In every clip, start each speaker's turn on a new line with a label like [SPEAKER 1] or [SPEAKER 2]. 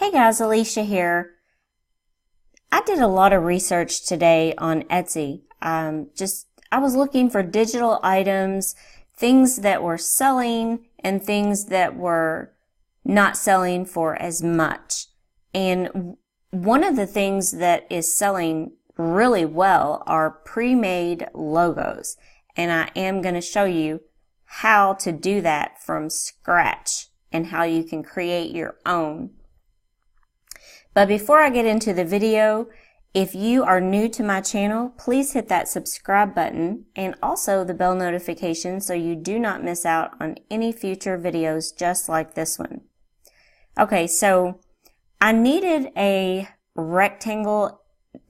[SPEAKER 1] Hey guys, Alicia here. I did a lot of research today on Etsy. I was looking for digital items, things that were selling and things that were not selling for as much. And one of the things that is selling really well are pre-made logos. And I am going to show you how to do that from scratch and how you can create your own. But before I get into the video, if you are new to my channel, please hit that subscribe button and also the bell notification so you do not miss out on any future videos just like this one. Okay, so I needed a rectangle,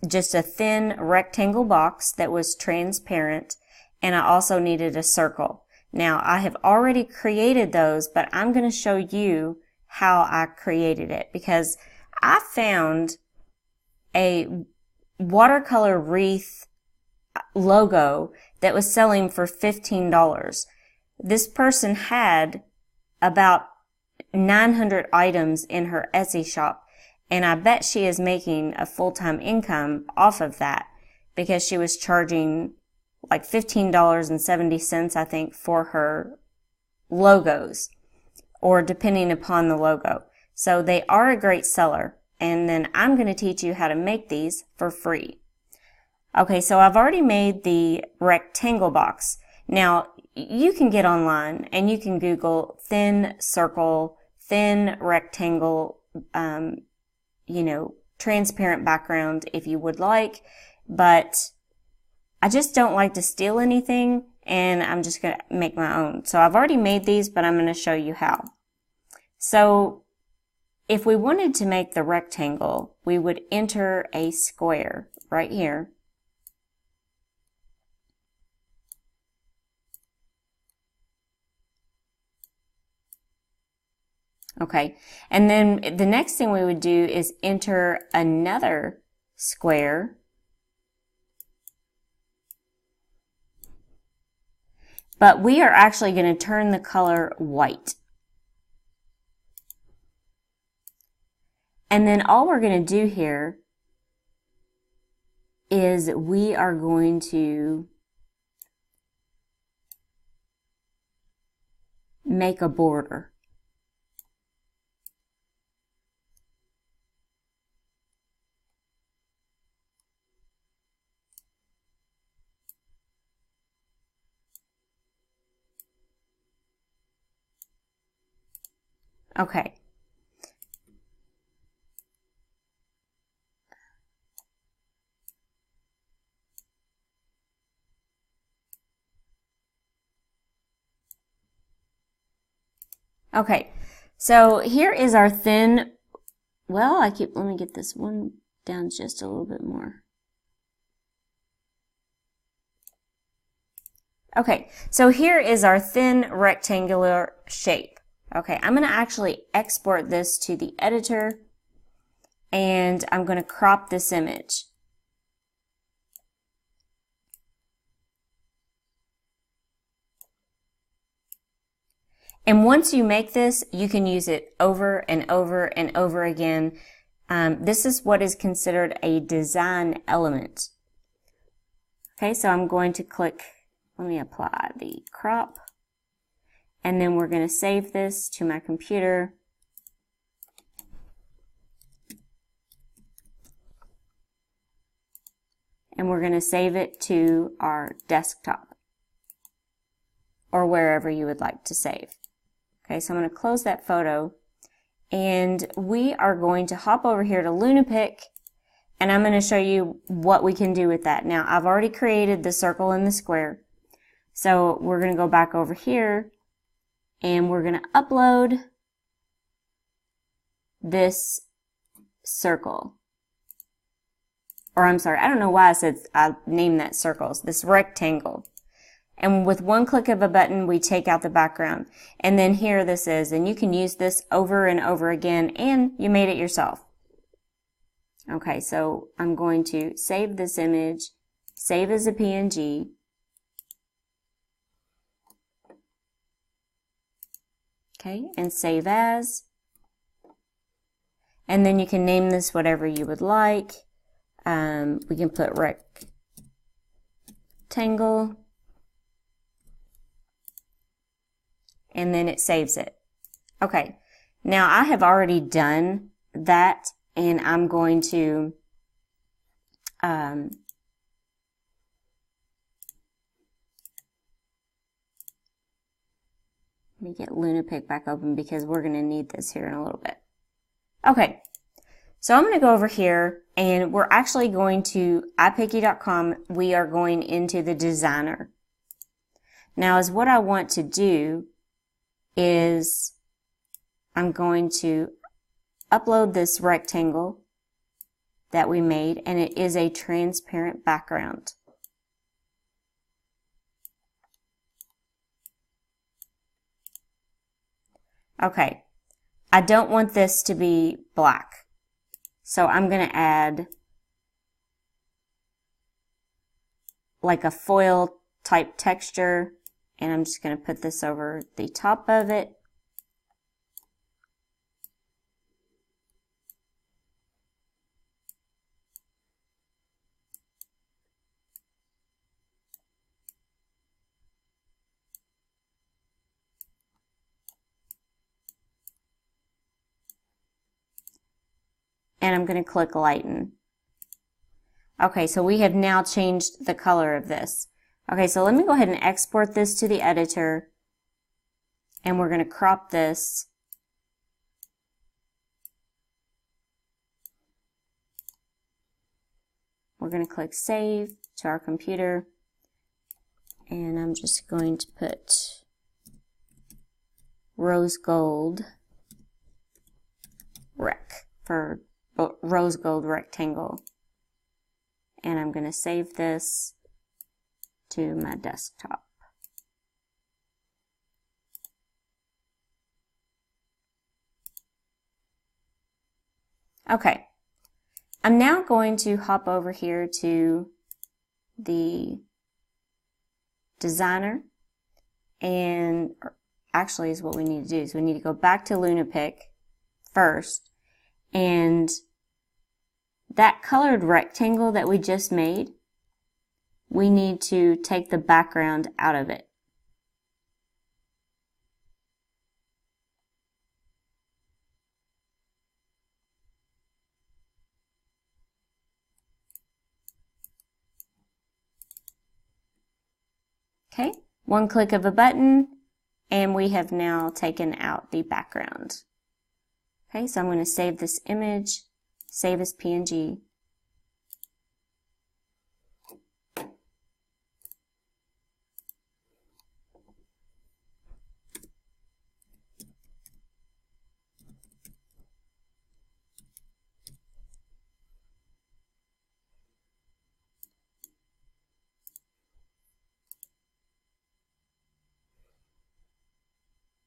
[SPEAKER 1] just a thin rectangle box that was transparent, and I also needed a circle. Now, I have already created those, but I'm going to show you how I created it because I found a watercolor wreath logo that was selling for $15. This person had about 900 items in her Etsy shop, and I bet she is making a full-time income off of that because she was charging like $15.70, I think, for her logos, or depending upon the logo. So they are a great seller, and then I'm going to teach you how to make these for free. Okay, so I've already made the rectangle box. Now, you can get online and you can Google thin circle, thin rectangle, transparent background if you would like, but I just don't like to steal anything, and I'm just going to make my own. So I've already made these, but I'm going to show you how. So if we wanted to make the rectangle, we would enter a square right here. Okay, and then the next thing we would do is enter another square. But we are actually going to turn the color white. And then all we're going to do here is we are going to make a border. Okay. Okay, so here is our thin, let me get this one down just a little bit more. Okay, so here is our thin rectangular shape. Okay, I'm going to actually export this to the editor, and I'm going to crop this image. And once you make this, you can use it over and over and over again. This is what is considered a design element. Okay, so I'm going to click, let me apply the crop, and then we're going to save this to my computer. And we're going to save it to our desktop or wherever you would like to save. Okay, so I'm going to close that photo, and we are going to hop over here to Lunapic, and I'm going to show you what we can do with that. Now, I've already created the circle and the square, so we're going to go back over here, and we're going to upload this circle. Or I'm sorry, I don't know why I named that circles, this rectangle. And with one click of a button, we take out the background. And then here this is, and you can use this over and over again, and you made it yourself. Okay, so I'm going to save this image, save as a PNG. Okay, and save as. And then you can name this whatever you would like. We can put rectangle. And then it saves it. Okay, now I have already done that, and I'm going to let me get LunaPic back open because we're going to need this here in a little bit. Okay, so I'm going to go over here, and we're actually going to iPicky.com. We are going into the designer. Now, as what I want to do is I'm going to upload this rectangle that we made, and it is a transparent background. Okay, I don't want this to be black, so I'm going to add like a foil type texture, and I'm just going to put this over the top of it. And I'm going to click lighten. Okay, so we have now changed the color of this. Okay, so let me go ahead and export this to the editor, and we're going to crop this. We're going to click save to our computer, and I'm just going to put rose gold rec for rose gold rectangle, and I'm going to save this to my desktop. Okay, I'm now going to hop over here to the designer, and actually is what we need to do is we need to go back to LunaPic first, and that colored rectangle that we just made, we need to take the background out of it. Okay, one click of a button, and we have now taken out the background. Okay, so I'm going to save this image, save as PNG.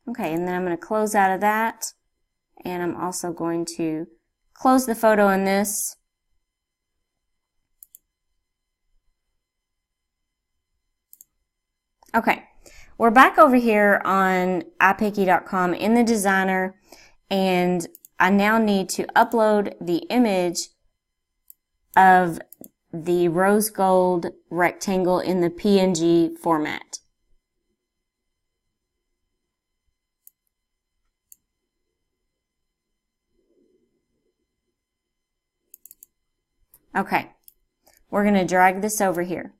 [SPEAKER 1] Okay, and then I'm going to close out of that, and I'm also going to close the photo in this. Okay, we're back over here on iPicky.com in the designer, and I now need to upload the image of the rose gold rectangle in the PNG format. Okay, we're going to drag this over here.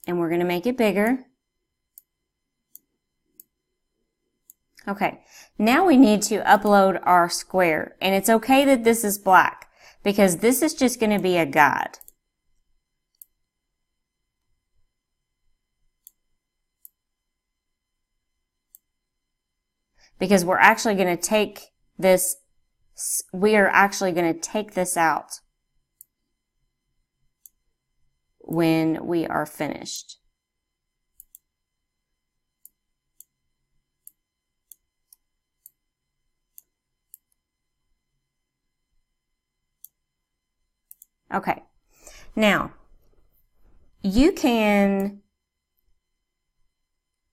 [SPEAKER 1] And we're going to make it bigger. Okay, now we need to upload our square. And it's okay that this is black, because this is just going to be a guide. Because we're actually going to take this, we are actually going to take this out when we are finished. Okay, now you can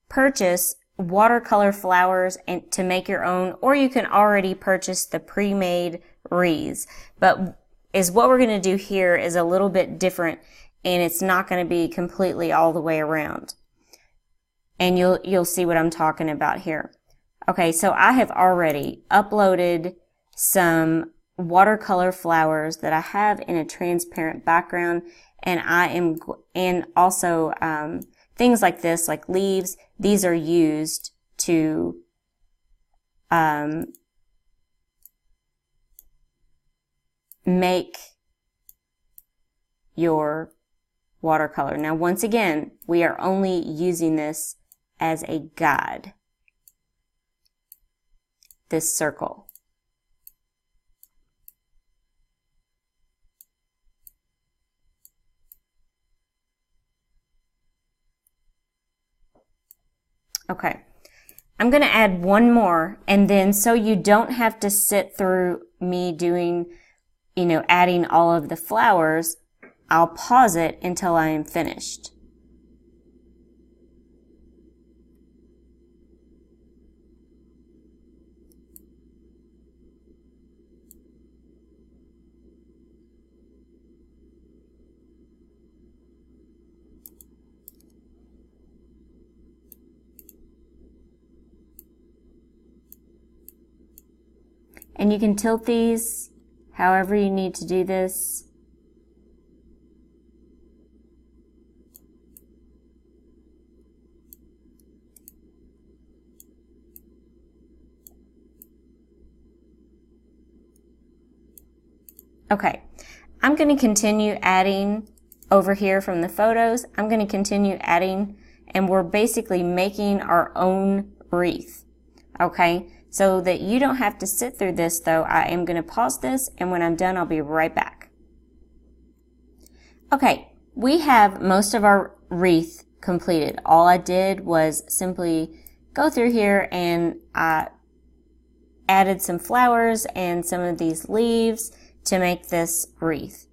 [SPEAKER 1] purchase watercolor flowers and to make your own, or you can already purchase the pre-made wreaths. But what we're going to do here is a little bit different, and it's not going to be completely all the way around. And you'll see what I'm talking about here. Okay, so I have already uploaded some watercolor flowers that I have in a transparent background, and also things like this, like leaves. These are used to make your watercolor. Now, once again, we are only using this as a guide, this circle. Okay, I'm going to add one more, and then so you don't have to sit through me doing, adding all of the flowers, I'll pause it until I am finished. And you can tilt these however you need to do this. Okay, I'm going to continue adding over here from the photos. I'm going to continue adding, and we're basically making our own wreath. Okay, so that you don't have to sit through this though, I am going to pause this, and when I'm done, I'll be right back. Okay, we have most of our wreath completed. All I did was simply go through here and I added some flowers and some of these leaves to make this wreath.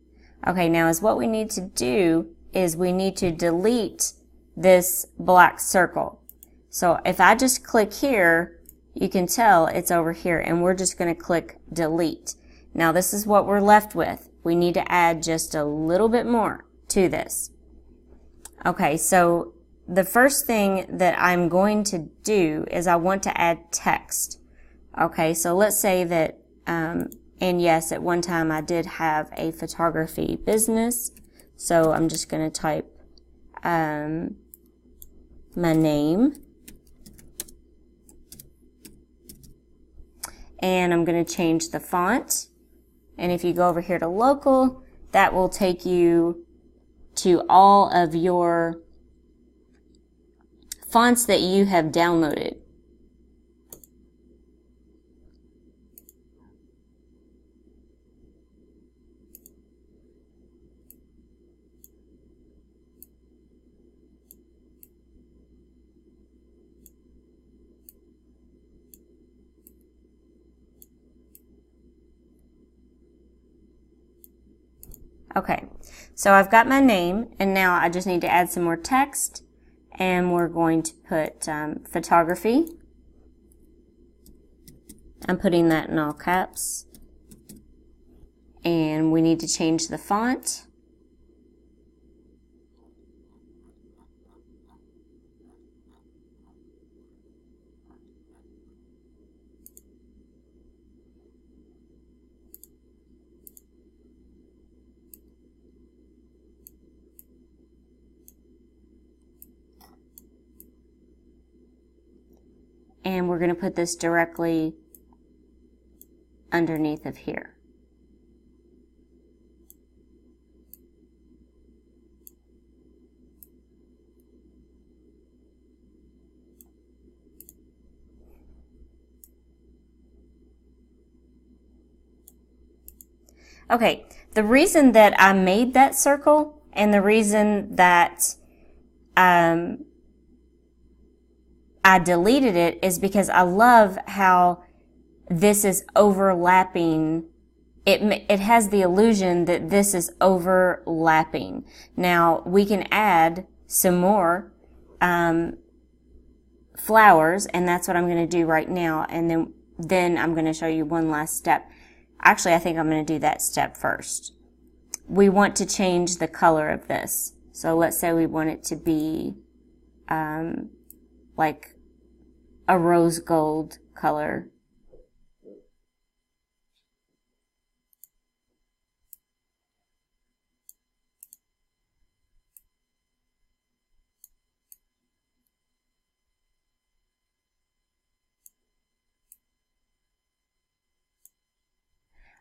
[SPEAKER 1] Okay, now what we need to do is we need to delete this black circle. So if I just click here, you can tell it's over here, and we're just going to click delete. Now this is what we're left with. We need to add just a little bit more to this. Okay, so the first thing that I'm going to do is I want to add text. Okay, so let's say that, and yes, at one time I did have a photography business, so I'm just going to type my name, and I'm going to change the font. And if you go over here to local, that will take you to all of your fonts that you have downloaded. Okay, so I've got my name, and now I just need to add some more text, and we're going to put photography. I'm putting that in all caps, and we need to change the font. And we're going to put this directly underneath of here. Okay, the reason that I made that circle and the reason that I deleted it is because I love how this is overlapping. It has the illusion that this is overlapping. Now we can add some more flowers, and that's what I'm going to do right now, and then I'm going to show you one last step. Actually, I think I'm going to do that step first. We want to change the color of this. So let's say we want it to be like a rose gold color.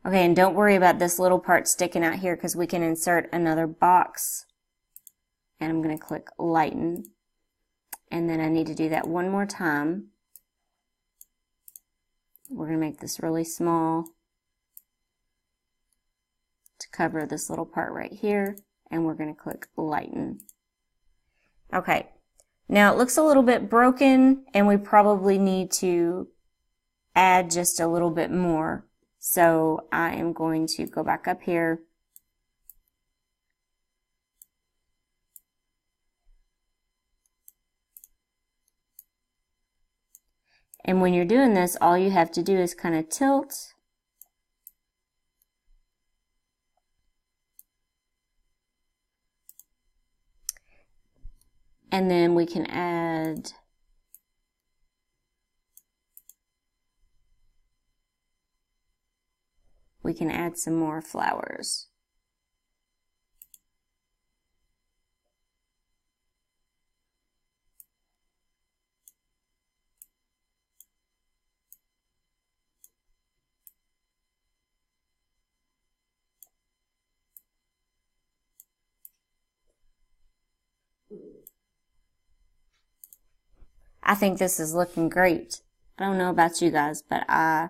[SPEAKER 1] Okay, and don't worry about this little part sticking out here because we can insert another box. And I'm going to click lighten. And then I need to do that one more time. We're going to make this really small to cover this little part right here. And we're going to click lighten. Okay, now it looks a little bit broken and we probably need to add just a little bit more. So I am going to go back up here. And when you're doing this, all you have to do is kind of tilt. And then we can add some more flowers. I think this is looking great. I don't know about you guys, but I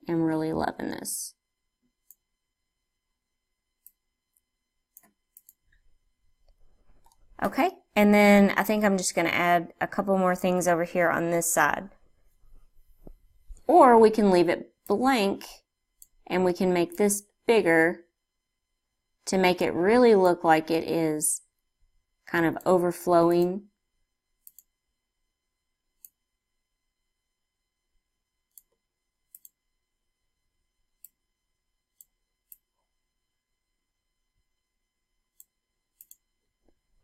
[SPEAKER 1] am really loving this. Okay, and then I think I'm just going to add a couple more things over here on this side. Or we can leave it blank and we can make this bigger to make it really look like it is kind of overflowing.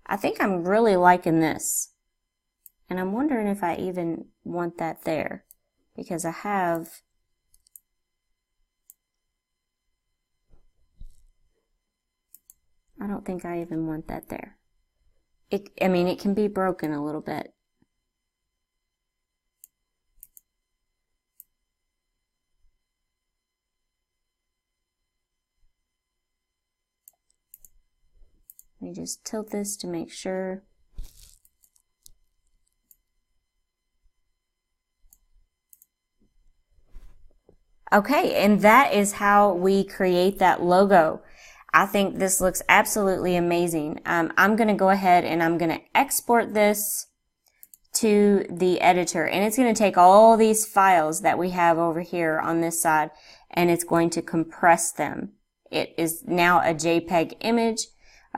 [SPEAKER 1] I think I'm really liking this. And I'm wondering if I even want that there. Because I don't think I even want that there. I mean, it can be broken a little bit. Let me just tilt this to make sure. Okay, and that is how we create that logo. I think this looks absolutely amazing. I'm going to go ahead and I'm going to export this to the editor, and it's going to take all these files that we have over here on this side and it's going to compress them. It is now a JPEG image.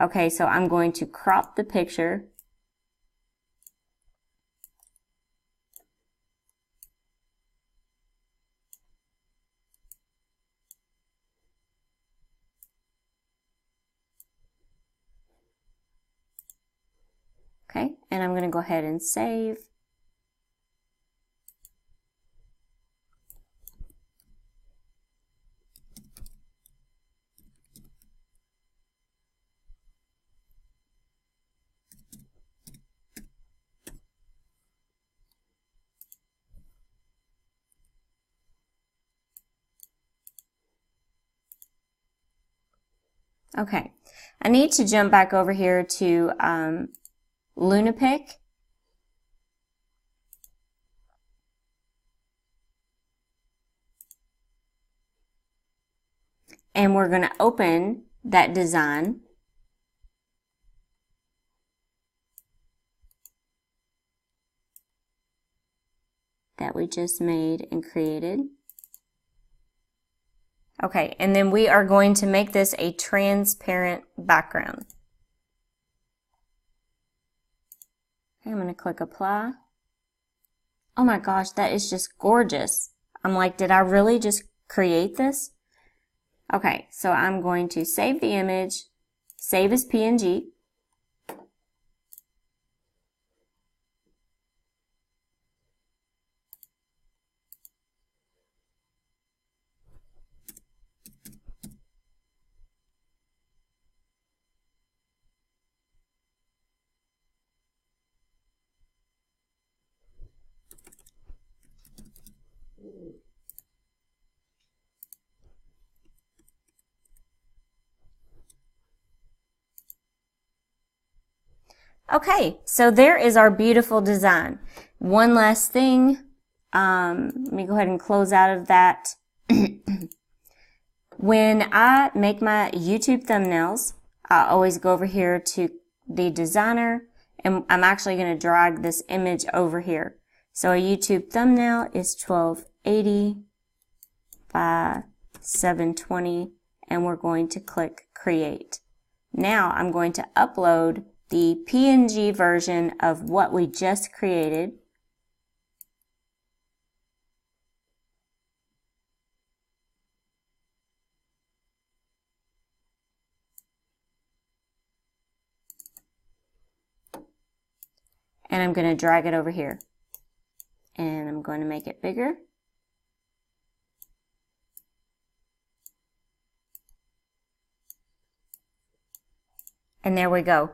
[SPEAKER 1] Okay, so I'm going to crop the picture. Okay, and I'm going to go ahead and save. Okay, I need to jump back over here to Lunapic. And we're going to open that design. That we just made and created. Okay, and then we are going to make this a transparent background. Okay, I'm going to click apply. Oh my gosh, that is just gorgeous. I'm like, did I really just create this? Okay, so I'm going to save the image, save as PNG. Okay, so there is our beautiful design. One last thing, let me go ahead and close out of that. When I make my YouTube thumbnails, I always go over here to the designer, and I'm actually going to drag this image over here. So a YouTube thumbnail is 1280 by 720, and we're going to click create. Now I'm going to upload the PNG version of what we just created. And I'm going to drag it over here. And I'm going to make it bigger. And there we go.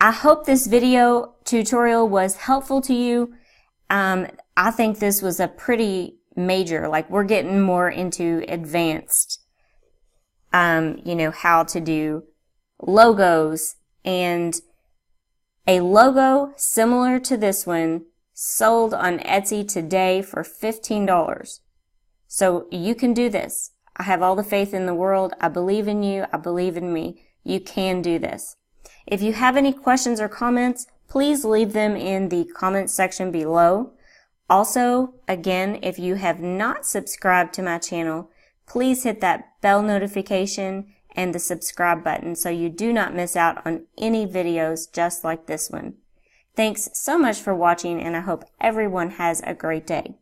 [SPEAKER 1] I hope this video tutorial was helpful to you. I think this was a pretty major, like we're getting more into advanced, you know, how to do logos, and a logo similar to this one sold on Etsy today for $15. So you can do this. I have all the faith in the world. I believe in you. I believe in me. You can do this. If you have any questions or comments, please leave them in the comment section below. Also, again, if you have not subscribed to my channel, please hit that bell notification and the subscribe button so you do not miss out on any videos just like this one. Thanks so much for watching, and I hope everyone has a great day.